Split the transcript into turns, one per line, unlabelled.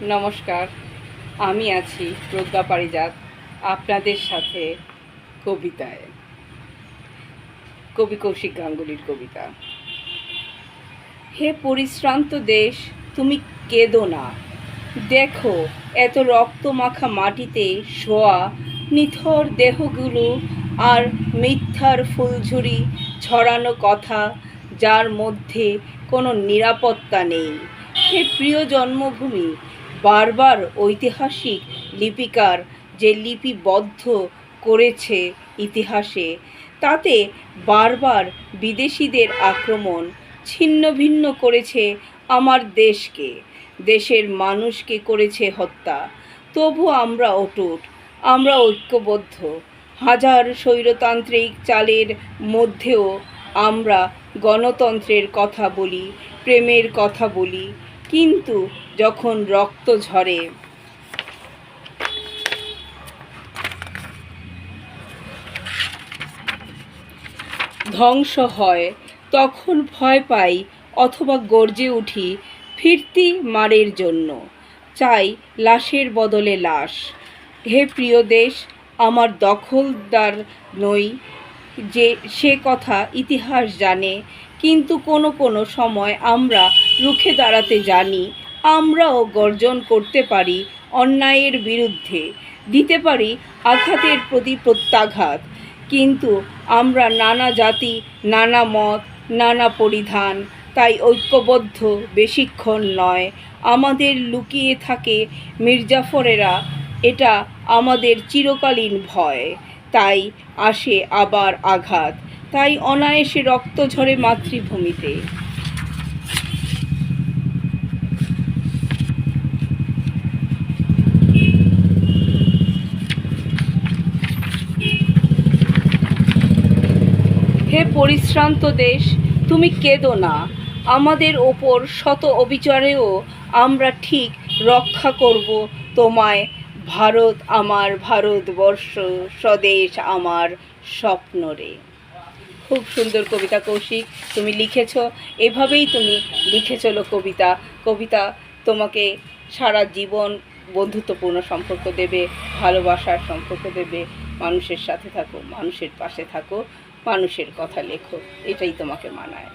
নমস্কার, আমি আছি প্রজ্ঞা পারিজাত আপনাদের সাথে কবিতায়। কবি কৌশিক গাঙ্গুলির কবিতা। হে পরিশ্রান্ত দেশ, তুমি কেঁদো না, দেখো এত রক্তমাখা মাটিতে শোয়া নিথর দেহগুলো আর মিথ্যার ফুলঝুরি ছড়ানো কথা, যার মধ্যে কোনো নিরাপত্তা নেই। হে প্রিয় জন্মভূমি, বারবার ঐতিহাসিক লিপিকার যে লিপিবদ্ধ করেছে ইতিহাসে, তাতে বারবার বিদেশিদের আক্রমণ ছিন্ন ভিন্ন করেছে আমার দেশকে, দেশের মানুষকে করেছে হত্যা। তবু আমরা অটুট, আমরা ঐক্যবদ্ধ। হাজার স্বৈরতান্ত্রিক চালের মধ্যেও আমরা গণতন্ত্রের কথা বলি, প্রেমের কথা বলি। কিন্তু যখন রক্ত ঝরে, ধ্বংস হয়, তখন ভয় পাই অথবা গর্জে উঠি ফিরতি মারের জন্য। চাই লাশের বদলে লাশ। হে প্রিয় দেশ, আমার দখলদার নই, যে সে কথা ইতিহাস জানে। কিন্তু কোনো কোনো সময় আমরা রুখে দাঁড়াতে জানি। আমরাও গর্জন করতে পারি অন্যায়ের বিরুদ্ধে, দিতে পারি আঘাতের প্রতি প্রত্যাঘাত। কিন্তু আমরা নানা জাতি, নানা মত, নানা পরিধান, তাই ঐক্যবদ্ধ বেশিক্ষণ নয়। আমাদের লুকিয়ে থাকে মির্জাফরেরা, এটা আমাদের চিরকালীন ভয়। তাই আসে আবার আঘাত, তাই অনায়াসে রক্ত ঝরে মাতৃভূমিতে। হে পরিশ্রান্ত দেশ, তুমি কেঁদো না, আমাদের ওপর শত অবিচারেও আমরা ঠিক রক্ষা করব তোমায়। ভারত আমার, ভারতবর্ষ স্বদেশ আমার স্বপ্ন রে। খুব সুন্দর কবিতা কৌশিক, তুমি লিখেছ। এভাবেই তুমি লিখে চলো কবিতা। কবিতা তোমাকে সারা জীবন বন্ধুত্বপূর্ণ সম্পর্ক দেবে, ভালোবাসার সম্পর্ক দেবে। মানুষের সাথে থাকো, মানুষের পাশে থাকো, মানুষের কথা লেখো, এটাই তোমাকে মানায়।